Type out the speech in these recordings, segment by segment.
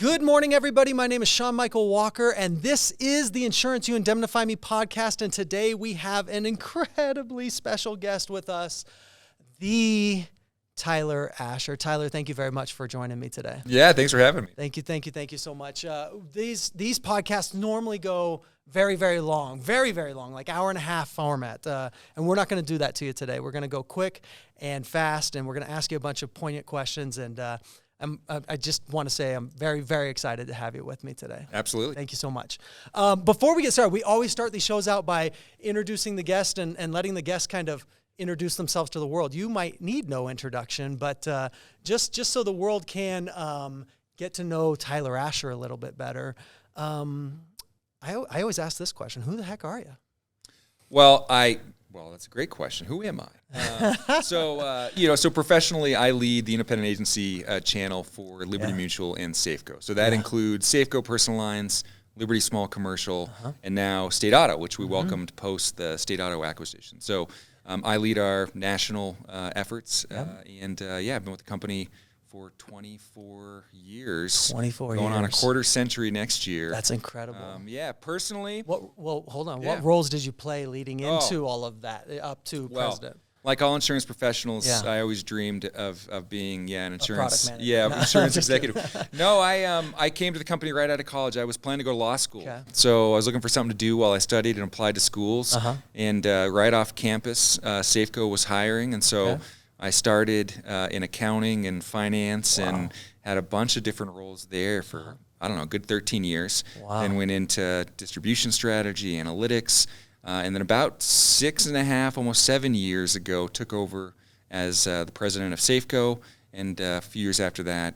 Good morning, everybody. My name is Sean Michael Walker, and this is the Insurance You Indemnify Me podcast. And today we have an incredibly special guest with us, the Tyler Asher. Tyler, thank you very much for joining me today. Yeah, thanks for having me. Thank you so much. These podcasts normally go very, very long, like hour and a half format. And we're not going to do that to you today. We're going to go quick and fast, and we're going to ask you a bunch of poignant questions. And I just want to say I'm very, very excited to have you with me today. Absolutely. Thank you so much. Before we get started, we always start these shows out by introducing the guest and letting the guest kind of introduce themselves to the world. You might need no introduction, but just so the world can get to know Tyler Asher a little bit better, I always ask this question: who the heck are you? Well, that's a great question. Who am I? So professionally, I lead the independent agency channel for Liberty Mutual and Safeco. So that includes Safeco Personal Lines, Liberty Small Commercial, and now State Auto, which we welcomed post the State Auto acquisition. So I lead our national efforts, and I've been with the company for 24 years. 24 years. Going on a quarter century next year. That's incredible. Personally. Hold on. What roles did you play leading into all of that, up to president? Like all insurance professionals, I always dreamed of being an insurance insurance executive. No, I came to the company right out of college. I was planning to go to law school, so I was looking for something to do while I studied and applied to schools. And right off campus, Safeco was hiring, and so I started in accounting and finance and had a bunch of different roles there for a good 13 years. Then went into distribution strategy, analytics. And then about 6.5, almost 7 years ago, took over as the president of Safeco. And a few years after that,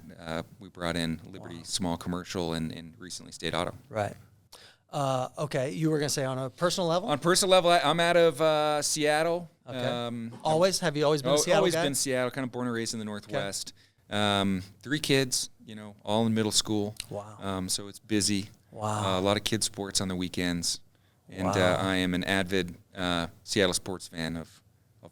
we brought in Liberty Small Commercial and recently State Auto. Right. Okay. You were going to say on a personal level? On a personal level, I'm out of Seattle. Okay. Always? Have you always been a Seattle always guy? Been Seattle, kind of born and raised in the Northwest. 3 kids, all in middle school. Wow. So it's busy. Wow. A lot of kids' sports on the weekends. And I am an avid Seattle sports fan of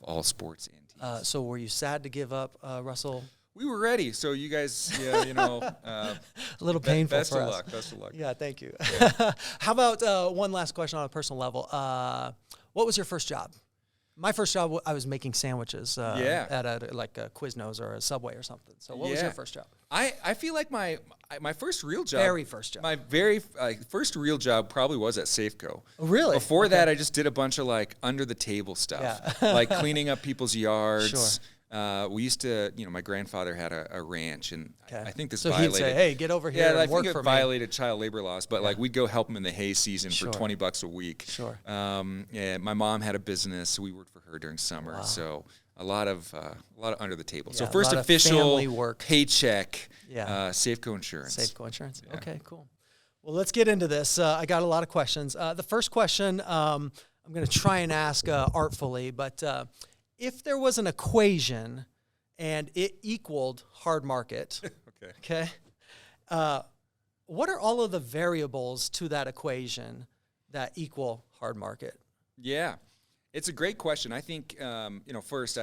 all sports and teams. So were you sad to give up Russell? We were ready. So you guys, a little painful best for of us. luck. Best of luck. Yeah, thank you. Yeah. How about one last question on a personal level? What was your first job? My first job, I was making sandwiches at a Quiznos or a Subway or something. So what was your first job? I feel like my first real job. Very first job. My very first real job probably was at Safeco. Oh, really? Before that, I just did a bunch of under the table stuff, like cleaning up people's yards. Sure. We used to, my grandfather had a ranch, and I think this so violated. So he'd say, "Hey, get over here and work for me." I think it violated child labor laws, but we'd go help him in the hay season for $20 a week. Sure. My mom had a business, so we worked for her during summer. Wow. So a lot of under the table. So first official paycheck. Safeco Insurance. Safeco Insurance. Yeah. Okay, cool. Well, let's get into this. I got a lot of questions. The first question I'm going to try and ask artfully, but if there was an equation and it equaled hard market, what are all of the variables to that equation that equal hard market? Yeah, it's a great question. I think, first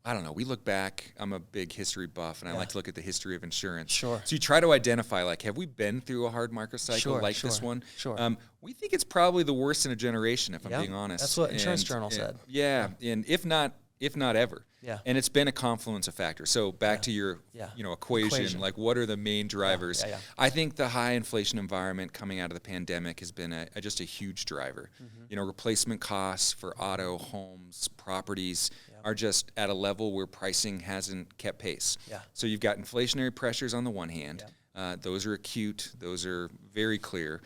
I don't know. We look back. I'm a big history buff, and I like to look at the history of insurance. Sure. So you try to identify, have we been through a hard market cycle this one? Sure. We think it's probably the worst in a generation, if I'm being honest. That's what Insurance Journal said. Yeah, and if not ever. Yeah. And it's been a confluence of factors. So back to your, equation, what are the main drivers? Yeah. I think the high inflation environment coming out of the pandemic has been just a huge driver. Mm-hmm. Replacement costs for auto, homes, properties are just at a level where pricing hasn't kept pace. Yeah. So you've got inflationary pressures on the one hand. Yeah. Those are acute. Those are very clear.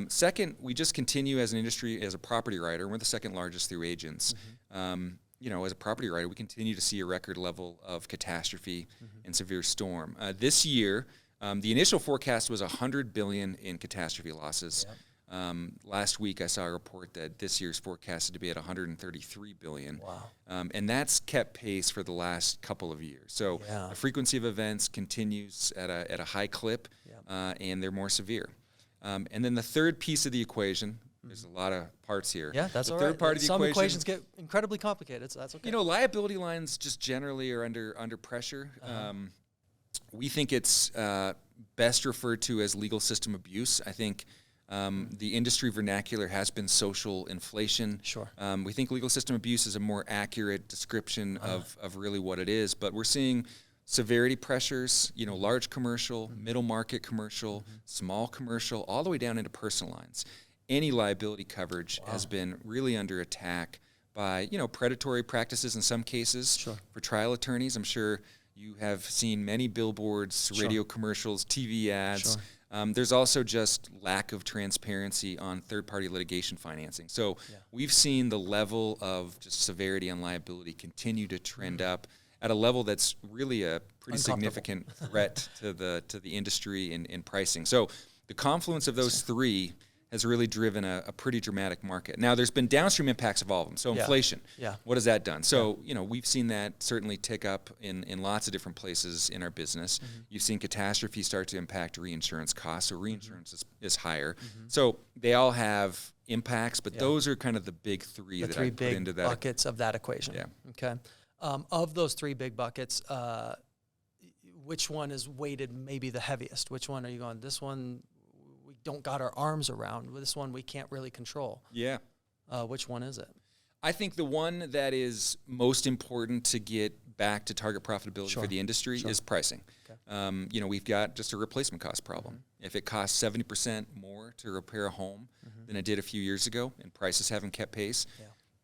Second, we just continue as an industry, as a property writer. We're the second largest through agents. Mm-hmm. As a property writer, we continue to see a record level of catastrophe and severe storm. This year, the initial forecast was $100 billion in catastrophe losses. Yep. Last week, I saw a report that this year's forecasted to be at $133 billion. Wow. And that's kept pace for the last couple of years. So the frequency of events continues at a high clip, and they're more severe. And then the third piece of the equation, there's a lot of parts here. Yeah, that's all right. The third part of the Some equation, equations get incredibly complicated, so that's okay. Liability lines just generally are under pressure. We think it's best referred to as legal system abuse. I think the industry vernacular has been social inflation. Sure. We think legal system abuse is a more accurate description of really what it is, but we're seeing severity pressures, large commercial, middle market commercial, small commercial, all the way down into personal lines. Any liability coverage has been really under attack by, predatory practices in some cases. Sure. For trial attorneys, I'm sure you have seen many billboards, radio commercials, TV ads. Sure. There's also just lack of transparency on third-party litigation financing. So we've seen the level of just severity on liability continue to trend up at a level that's really a pretty significant threat to the industry in pricing. So the confluence of those three has really driven a pretty dramatic market. Now, there's been downstream impacts of all of them. So inflation, what has that done? So, we've seen that certainly tick up in lots of different places in our business. You've seen catastrophe start to impact reinsurance costs, so reinsurance is higher. So they all have impacts, but those are kind of the big three that I put into that. Buckets of that equation. Yeah. Okay. Of those three big buckets, which one is weighted maybe the heaviest? Which one are you going, this one we don't got our arms around, this one we can't really control? Yeah. Which one is it? I think the one that is most important to get back to target profitability for the industry is pricing. Okay. We've got just a replacement cost problem. If it costs 70% more to repair a home than it did a few years ago and prices haven't kept pace,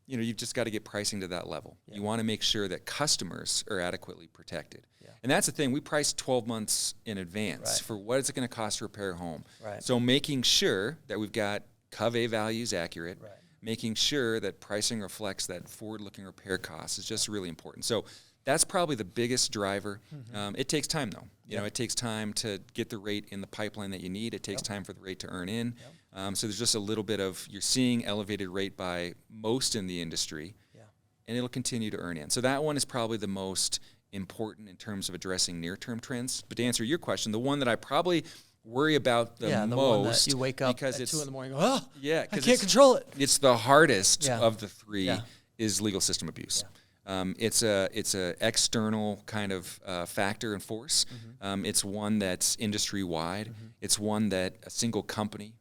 you've just got to get pricing to that level. You want to make sure that customers are adequately protected. And that's the thing. We price 12 months in advance for what is it going to cost to repair a home. So making sure that we've got CovA values accurate, making sure that pricing reflects that forward-looking repair cost is just really important. So that's probably the biggest driver. It takes time, though. It takes time to get the rate in the pipeline that you need. It takes time for the rate to earn in. So there's just a little bit of, you're seeing elevated rate by most in the industry, and it'll continue to earn in. So that one is probably the most important in terms of addressing near-term trends. But to answer your question, the one that I probably worry about the most, one that you wake up at 2 in the morning and go, I can't control it. It's the hardest of the three is legal system abuse. It's a external kind of factor and force. It's one that's industry-wide. It's one that a single company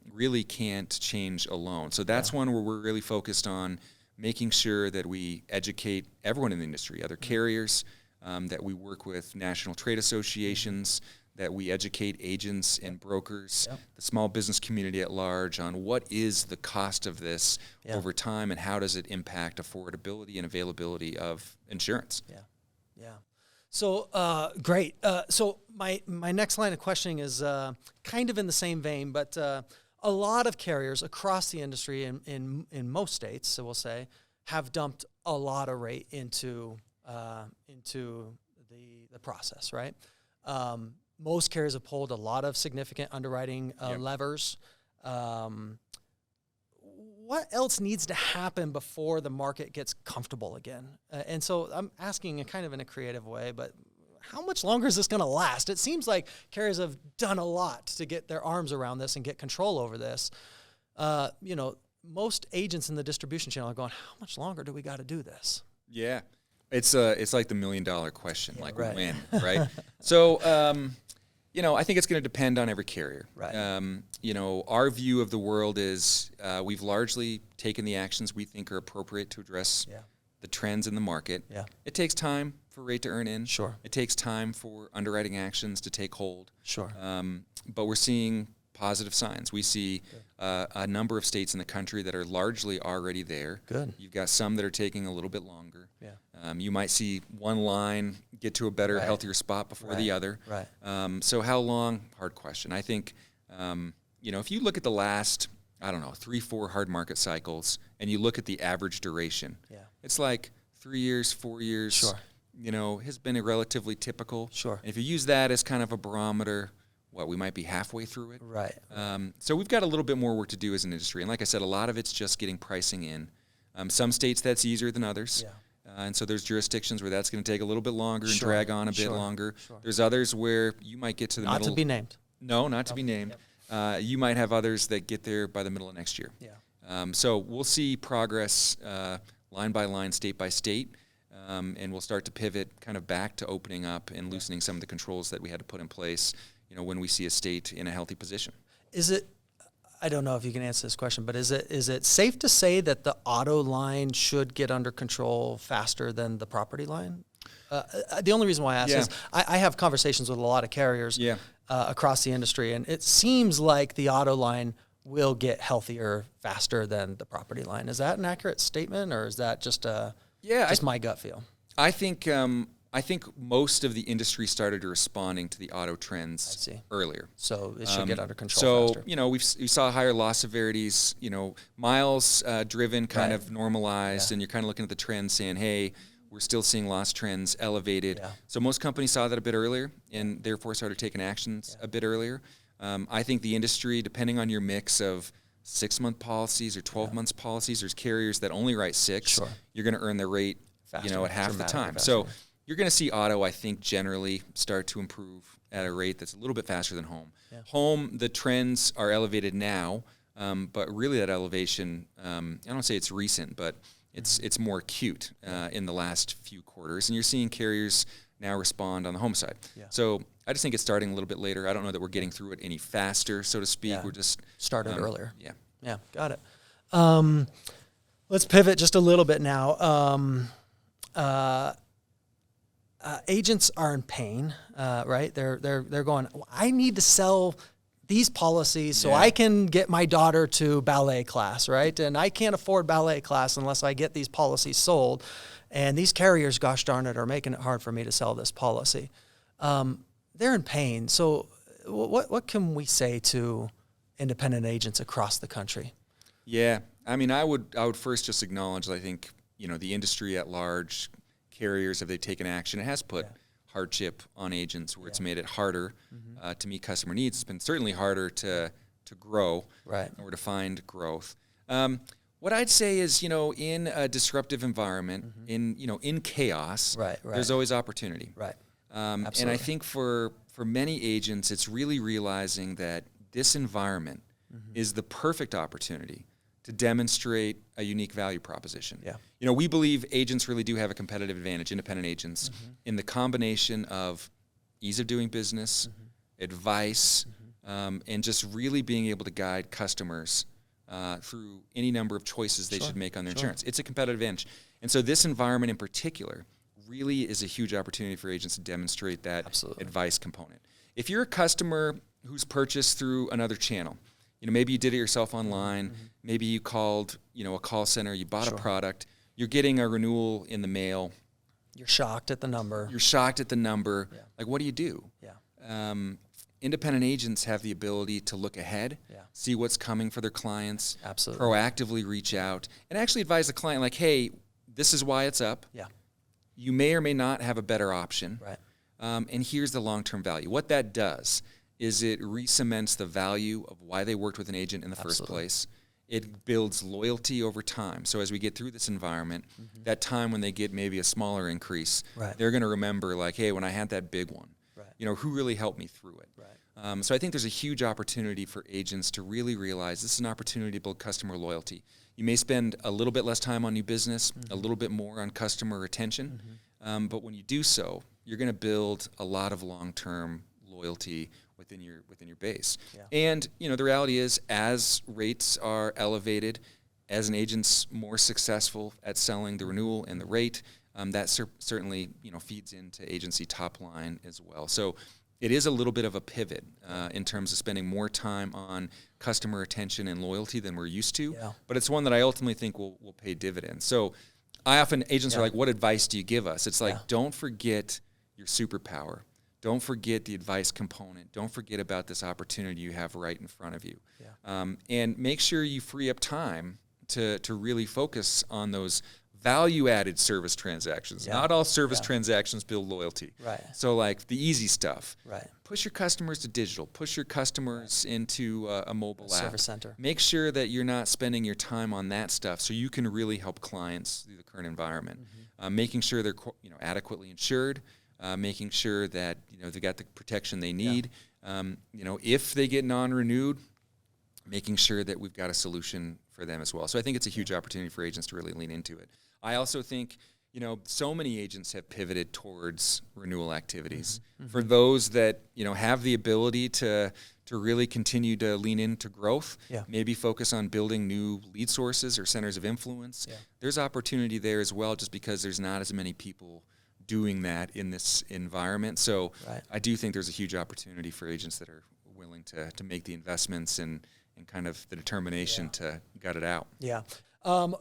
really can't change alone. So that's one where we're really focused on making sure that we educate everyone in the industry, other carriers, that we work with national trade associations, that we educate agents and brokers, the small business community at large on what is the cost of this over time and how does it impact affordability and availability of insurance. So great. So my next line of questioning is kind of in the same vein, but a lot of carriers across the industry in most states, so we'll say, have dumped a lot of rate into the process, right? Most carriers have pulled a lot of significant underwriting levers. What else needs to happen before the market gets comfortable again? And so I'm asking kind of in a creative way, but how much longer is this going to last? It seems like carriers have done a lot to get their arms around this and get control over this. Most agents in the distribution channel are going, how much longer do we got to do this? Yeah. It's like the $1 million question, when, right? So, I think it's going to depend on every carrier. Right. Our view of the world is we've largely taken the actions we think are appropriate to address the trends in the market. It takes time for rate to earn in. Sure. It takes time for underwriting actions to take hold. Sure. But we're seeing positive signs. We see a number of states in the country that are largely already there. Good. You've got some that are taking a little bit longer. You might see one line get to a better, healthier spot before the other. Right. So how long? Hard question. I think, if you look at the last, 3-4 hard market cycles, and you look at the average duration, it's like 3 years, 4 years. Sure. Has been a relatively typical. Sure. And if you use that as kind of a barometer, we might be halfway through it. Right. So we've got a little bit more work to do as an industry. And like I said, a lot of it's just getting pricing in. Some states that's easier than others. And so there's jurisdictions where that's going to take a little bit longer and drag on a bit longer. There's others where you might get to the middle. Not to be named. No, not to be named. You might have others that get there by the middle of next year. So we'll see progress line by line, state by state. and we'll start to pivot kind of back to opening up and loosening some of the controls that we had to put in place, when we see a state in a healthy position. Is it, I don't know if you can answer this question, but is it safe to say that the auto line should get under control faster than the property line? The only reason why I ask is I have conversations with a lot of carriers across the industry, and it seems like the auto line will get healthier faster than the property line. Is that an accurate statement, or is that just my gut feel? I think most of the industry started responding to the auto trends earlier. So it should get under control faster. We saw higher loss severities, miles driven kind of normalized, and you're kind of looking at the trends saying, hey, we're still seeing loss trends elevated. Yeah. So most companies saw that a bit earlier and therefore started taking actions a bit earlier. I think the industry, depending on your mix of 6-month policies or 12 months policies, there's carriers that only write 6. Sure. You're going to earn their rate, faster, at half the time. Faster. So you're going to see auto, I think, generally start to improve at a rate that's a little bit faster than home. Yeah. Home, the trends are elevated now, but really that elevation, I don't say it's recent, but it's more acute in the last few quarters, and you're seeing carriers now respond on the home side. Yeah. So I just think it's starting a little bit later. I don't know that we're getting through it any faster, so to speak. Yeah. We're just started earlier. Yeah. Yeah, got it. Let's pivot just a little bit now. Agents are in pain, right? They're going, I need to sell these policies so I can get my daughter to ballet class, right? And I can't afford ballet class unless I get these policies sold. And these carriers, gosh darn it, are making it hard for me to sell this policy. They're in pain. So what can we say to independent agents across the country? Yeah, I mean, I would first just acknowledge, I think, the industry at large, carriers, have they taken action? It has put hardship on agents where it's made it harder to meet customer needs. It's been certainly harder to grow or to find growth. What I'd say is, in a disruptive environment, in chaos, there's always opportunity. Right. And I think for many agents, it's really realizing that this environment is the perfect opportunity to demonstrate a unique value proposition. Yeah. We believe agents really do have a competitive advantage, independent agents, in the combination of ease of doing business, advice, and just really being able to guide customers through any number of choices they should make on their insurance. It's a competitive advantage. And so this environment in particular really is a huge opportunity for agents to demonstrate that advice component. If you're a customer who's purchased through another channel, maybe you did it yourself online, maybe you called, a call center, you bought a product, you're getting a renewal in the mail. You're shocked at the number. Yeah. Like, what do you do? Yeah. Independent agents have the ability to look ahead, see what's coming for their clients, proactively reach out, and actually advise the client, like, hey, this is why it's up. Yeah. You may or may not have a better option. Right. And here's the long-term value. What that does is it re-cements the value of why they worked with an agent in the first place. It builds loyalty over time. So as we get through this environment, that time when they get maybe a smaller increase, they're going to remember, like, hey, when I had that big one, who really helped me through it? Right. So I think there's a huge opportunity for agents to really realize this is an opportunity to build customer loyalty. You may spend a little bit less time on new business, a little bit more on customer retention, but when you do so, you're going to build a lot of long-term loyalty within your base. Yeah. And the reality is, as rates are elevated, as an agent's more successful at selling the renewal and the rate, that certainly feeds into agency top line as well. So it is a little bit of a pivot in terms of spending more time on customer retention and loyalty than we're used to, but it's one that I ultimately think will pay dividends. So agents are like, what advice do you give us? It's like, don't forget your superpower. Don't forget the advice component. Don't forget about this opportunity you have right in front of you. Yeah. And make sure you free up time to really focus on those value-added service transactions. Yeah. Not all service transactions build loyalty. Right. So like the easy stuff. Right. Push your customers to digital. Push your customers into a mobile app. Service center. Make sure that you're not spending your time on that stuff so you can really help clients through the current environment. Making sure they're adequately insured. Making sure that they got the protection they need. If they get non-renewed, making sure that we've got a solution for them as well. So I think it's a huge opportunity for agents to really lean into it. I also think so many agents have pivoted towards renewal activities. For those that, have the ability to really continue to lean into growth, maybe focus on building new lead sources or centers of influence, there's opportunity there as well, just because there's not as many people doing that in this environment. So I do think there's a huge opportunity for agents that are willing to make the investments and kind of the determination to gut it out. Yeah.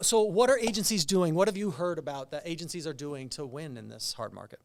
So what are agencies doing? What have you heard about that agencies are doing to win in this hard market?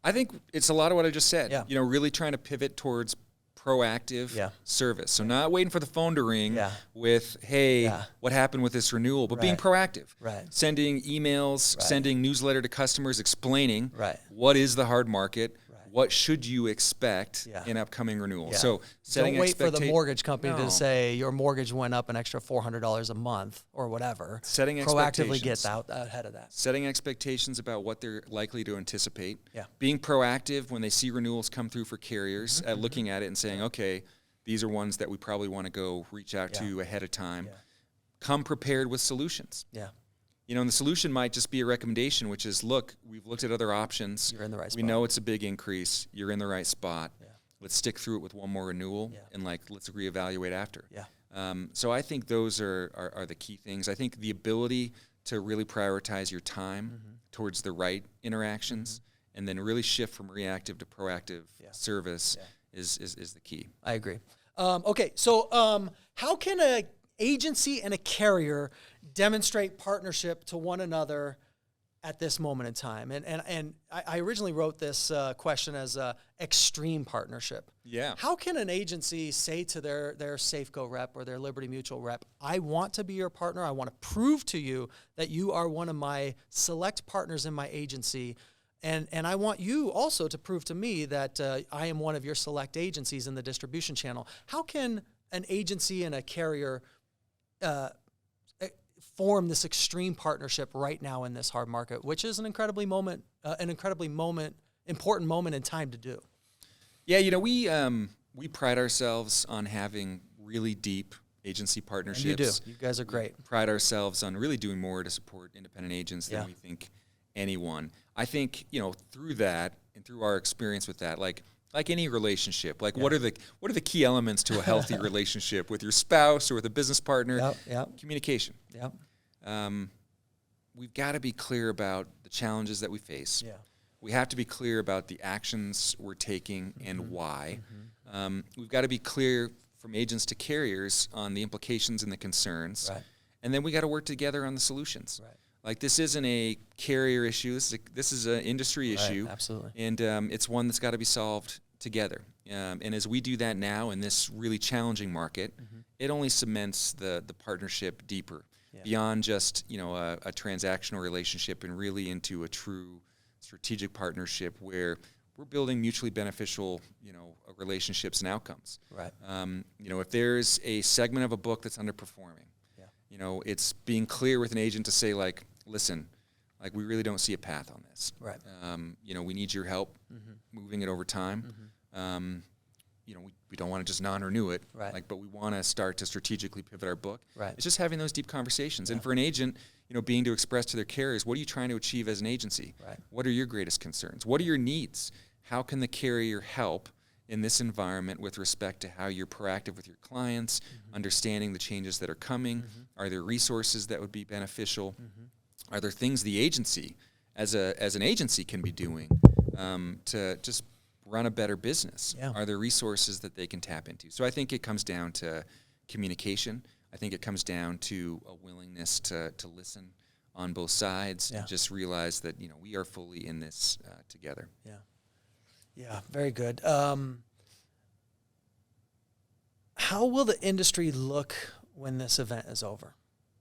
I think it's a lot of what I just said. Really trying to pivot towards proactive service. So not waiting for the phone to ring with, hey, what happened with this renewal, but being proactive. Sending emails, sending newsletter to customers explaining what is the hard market, what should you expect in upcoming renewal. So setting Don't wait for the mortgage company to say your mortgage went up an extra $400 a month or whatever. Setting proactively get out ahead of that. Setting expectations about what they're likely to anticipate. Being proactive when they see renewals come through for carriers, at looking at it and saying, okay, these are ones that we probably want to go reach out to ahead of time. Come prepared with solutions. And the solution might just be a recommendation, which is, look, we've looked at other options. You're in the right spot. We know it's a big increase. You're in the right spot. Let's stick through it with one more renewal, and let's reevaluate after. So I think those are the key things. I think the ability to really prioritize your time towards the right interactions, and then really shift from reactive to proactive service is the key. I agree. Okay, so how can a agency and a carrier demonstrate partnership to one another at this moment in time? And I originally wrote this question as a extreme partnership. How can an agency say to their Safeco rep or their Liberty Mutual rep, I want to be your partner. I want to prove to you that you are one of my select partners in my agency. And I want you also to prove to me that I am one of your select agencies in the distribution channel. How can an agency and a carrier form this extreme partnership right now in this hard market, which is an incredibly important moment in time to do? We pride ourselves on having really deep agency partnerships. And you do. You guys are great. We pride ourselves on really doing more to support independent agents than we think anyone. I think, through that and through our experience with that, like any relationship, what are the key elements to a healthy relationship with your spouse or with a business partner? Communication. We've got to be clear about the challenges that we face. We have to be clear about the actions we're taking and why. We've got to be clear from agents to carriers on the implications and the concerns. And then we got to work together on the solutions. This isn't a carrier issue. This is an industry issue. Absolutely. And it's one that's got to be solved together. And as we do that now in this really challenging market, it only cements the partnership deeper beyond just a transactional relationship and really into a true strategic partnership where we're building mutually beneficial relationships and outcomes. If there's a segment of a book that's underperforming, it's being clear with an agent to say, listen, we really don't see a path on this. We need your help moving it over time. We don't want to just non-renew it, but we want to start to strategically pivot our book. It's just having those deep conversations. And for an agent, being to express to their carriers, what are you trying to achieve as an agency? What are your greatest concerns? What are your needs? How can the carrier help in this environment with respect to how you're proactive with your clients, understanding the changes that are coming? Are there resources that would be beneficial? Are there things the agency, as an agency, can be doing to just run a better business? Are there resources that they can tap into? So I think it comes down to communication. I think it comes down to a willingness to listen on both sides and just realize that we are fully in this together. Very good. How will the industry look when this event is over?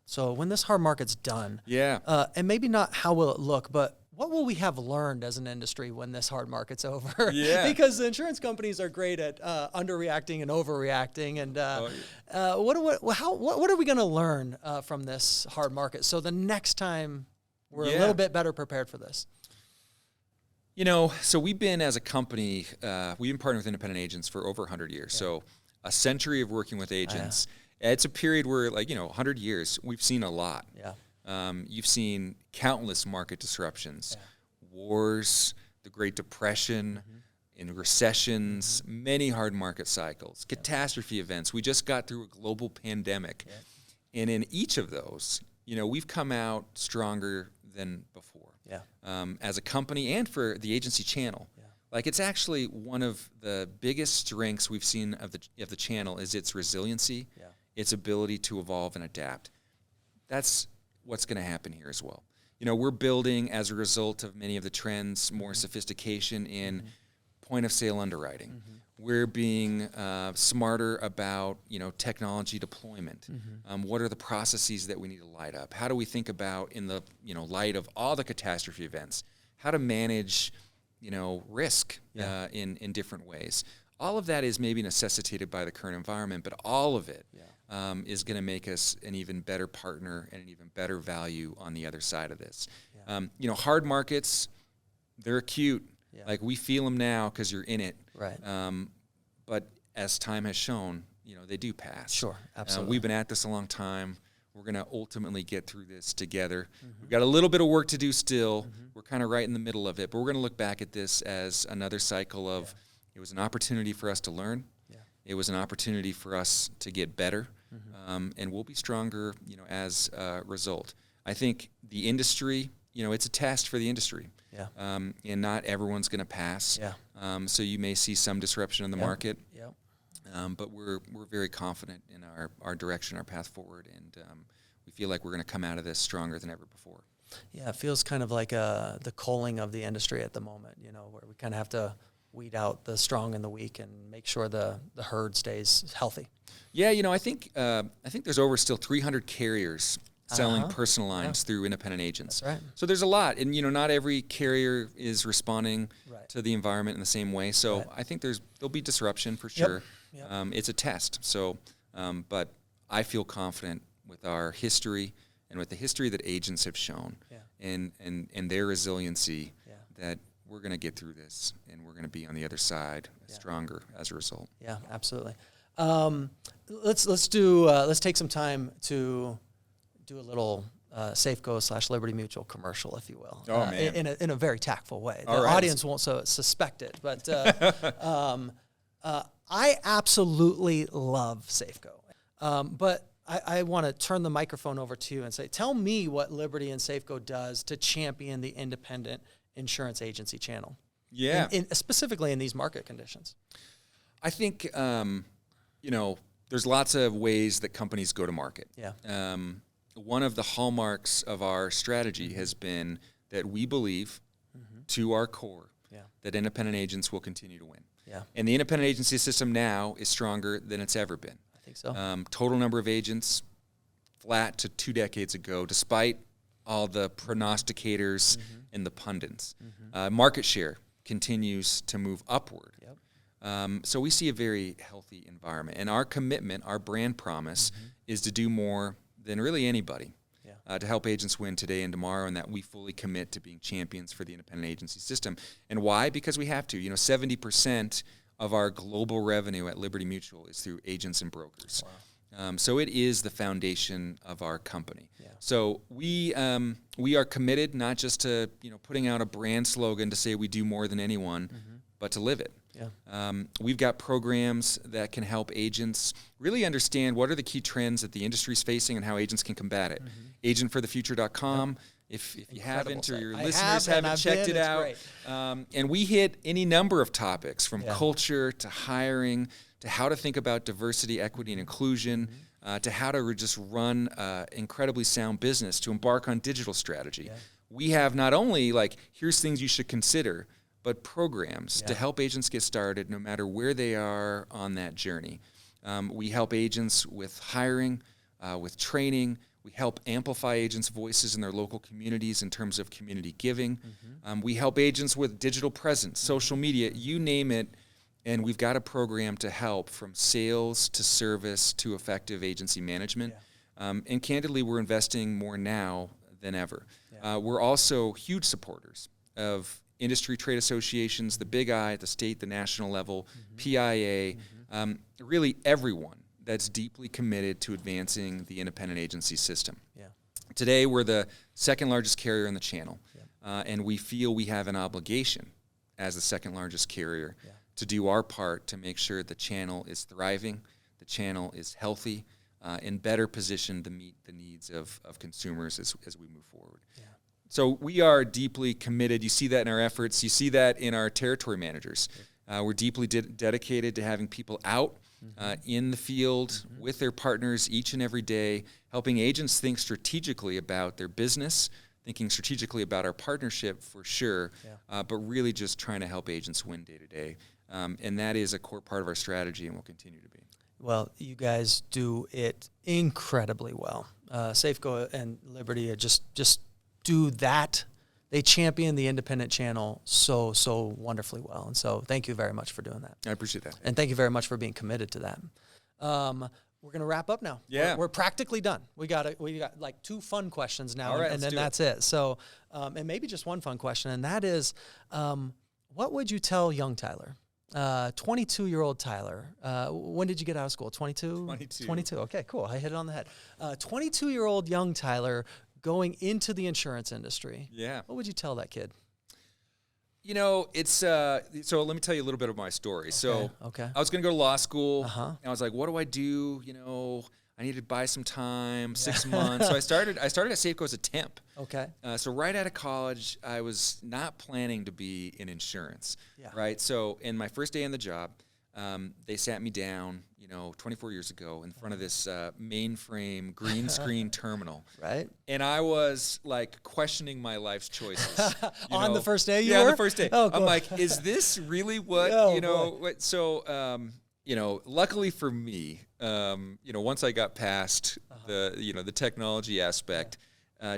So when this hard market's done, and maybe not how will it look, but what will we have learned as an industry when this hard market's over? Because the insurance companies are great at underreacting and overreacting. And what are we going to learn from this hard market so the next time we're a little bit better prepared for this? So we've been, as a company, we've been partnering with independent agents for over 100 years. So a century of working with agents. It's a period where, 100 years, we've seen a lot. You've seen countless market disruptions, wars, the Great Depression, in recessions, many hard market cycles, catastrophe events. We just got through a global pandemic. And in each of those, we've come out stronger than before as a company and for the agency channel. Like, it's actually one of the biggest strengths we've seen of the channel is its resiliency, its ability to evolve and adapt. That's what's going to happen here as well. We're building, as a result of many of the trends, more sophistication in point-of-sale underwriting. We're being smarter about, technology deployment. What are the processes that we need to light up? How do we think about, in the, light of all the catastrophe events, how to manage, risk in different ways? All of that is maybe necessitated by the current environment, but all of it is going to make us an even better partner and an even better value on the other side of this. Hard markets, they're acute. Like, we feel them now because you're in it. Right. But as time has shown, they do pass. Sure, absolutely. We've been at this a long time. We're going to ultimately get through this together. We've got a little bit of work to do still. We're kind of right in the middle of it. But we're going to look back at this as another cycle of it was an opportunity for us to learn. It was an opportunity for us to get better. And we'll be stronger, as a result. I think the industry, it's a test for the industry. And not everyone's going to pass. So you may see some disruption in the market. But we're very confident in our direction, our path forward, and we feel like we're going to come out of this stronger than ever before. Yeah, it feels kind of like the culling of the industry at the moment, where we kind of have to weed out the strong and the weak and make sure the herd stays healthy. Yeah, I think there's over still 300 carriers selling personal lines through independent agents. That's right. So there's a lot, and not every carrier is responding to the environment in the same way. So I think there'll be disruption for sure. It's a test. So, but I feel confident with our history and with the history that agents have shown, and their resiliency, that we're going to get through this, and we're going to be on the other side stronger as a result. Yeah, absolutely. Let's take some time to do a little Safeco / Liberty Mutual commercial, if you will. Oh, man. In a very tactful way. The All right. audience won't suspect it, but I absolutely love Safeco. But I want to turn the microphone over to you and say, tell me what Liberty and Safeco does to champion the independent insurance agency channel. Yeah. Specifically in these market conditions. I think, there's lots of ways that companies go to market. One of the hallmarks of our strategy has been that we believe to our core that independent agents will continue to win. And the independent agency system now is stronger than it's ever been. I think so. Total number of agents flat to 2 decades ago, despite all the prognosticators and the pundits. Market share continues to move upward. So we see a very healthy environment. And our commitment, our brand promise, is to do more than really anybody to help agents win today and tomorrow, and that we fully commit to being champions for the independent agency system. And why? Because we have to. 70% of our global revenue at Liberty Mutual is through agents and brokers. So it is the foundation of our company. So we are committed not just to putting out a brand slogan to say we do more than anyone, but to live it. We've got programs that can help agents really understand what are the key trends that the industry is facing and how agents can combat it. Agentforthefuture.com. If you haven't, or your listeners haven't checked it out. And we hit any number of topics, from culture to hiring to how to think about diversity, equity, and inclusion, to how to just run incredibly sound business, to embark on digital strategy. We have not only here's things you should consider, but programs to help agents get started no matter where they are on that journey. We help agents with hiring, with training. We help amplify agents' voices in their local communities in terms of community giving. We help agents with digital presence, social media, you name it, and we've got a program to help from sales to service to effective agency management. And candidly, we're investing more now than ever. We're also huge supporters of industry trade associations, the Big I at the state, the national level, PIA, really everyone that's deeply committed to advancing the independent agency system. Today, we're the second largest carrier in the channel, and we feel we have an obligation as the second largest carrier to do our part to make sure the channel is thriving, the channel is healthy, and better positioned to meet the needs of consumers as we move forward. Yeah. So we are deeply committed. You see that in our efforts. You see that in our territory managers. We're deeply dedicated to having people out in the field with their partners each and every day, helping agents think strategically about their business, thinking strategically about our partnership for sure, but really just trying to help agents win day to day. And that is a core part of our strategy and will continue to be. Well, you guys do it incredibly well. Safeco and Liberty just do that. They champion the independent channel so wonderfully well. And so thank you very much for doing that. I appreciate that. And thank you very much for being committed to that. We're going to wrap up now. Yeah. We're practically done. We got like 2 fun questions now, all right, and then that's it. So, and maybe just 1 fun question, and that is, what would you tell young Tyler? 22-year-old Tyler. When did you get out of school? 22? 22. 22. Okay, cool. I hit it on the head. 22-year-old young Tyler going into the insurance industry. Yeah. What would you tell that kid? You know, it's so let me tell you a little bit of my story. So I was going to go to law school, and I was like, what do I do? You know, I need to buy some time, 6 months. So I started at Safeco as a temp. Okay. So right out of college, I was not planning to be in insurance. Yeah. Right. So in my first day on the job, they sat me down, 24 years ago in front of this mainframe green screen terminal. Right. And I was like questioning my life's choices. On the first day you were? Yeah, on the first day. Oh, cool. I'm like, is this really what, what? So, luckily for me, once I got past the technology aspect,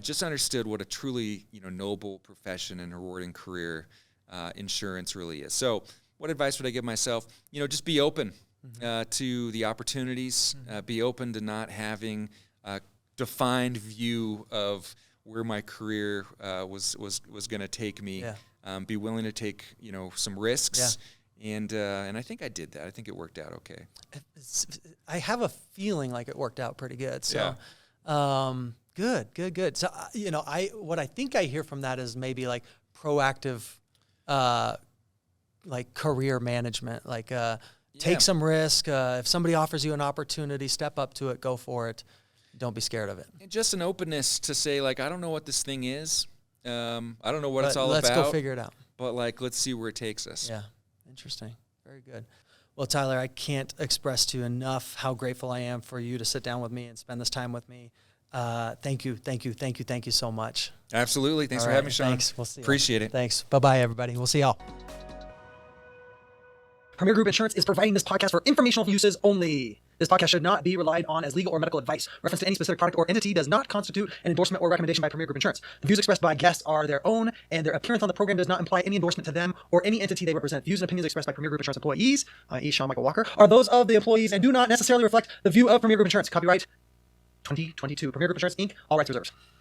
just understood what a truly, noble profession and rewarding career insurance really is. So what advice would I give myself? Just be open to the opportunities, be open to not having a defined view of where my career was going to take me. Yeah. Be willing to take, some risks. Yeah. And I think I did that. I think it worked out okay. I have a feeling like it worked out pretty good. So, good. So, what I think I hear from that is maybe like proactive, like career management, like take some risk. If somebody offers you an opportunity, step up to it, go for it. Don't be scared of it. And just an openness to say, like, I don't know what this thing is. I don't know what it's all about. Let's go figure it out. But, like, let's see where it takes us. Yeah, interesting. Very good. Well, Tyler, I can't express to you enough how grateful I am for you to sit down with me and spend this time with me. Thank you so much. Absolutely. Thanks for having me, Sean. Thanks. We'll see you. Appreciate it. Thanks. Bye-bye, everybody. We'll see y'all. Premier Group Insurance is providing this podcast for informational uses only. This podcast should not be relied on as legal or medical advice. Reference to any specific product or entity does not constitute an endorsement or recommendation by Premier Group Insurance. The views expressed by guests are their own, and their appearance on the program does not imply any endorsement to them or any entity they represent. Views and opinions expressed by Premier Group Insurance employees, i.e. Sean Michael Walker, are those of the employees and do not necessarily reflect the view of Premier Group Insurance. Copyright 2022. Premier Group Insurance, Inc., all rights reserved.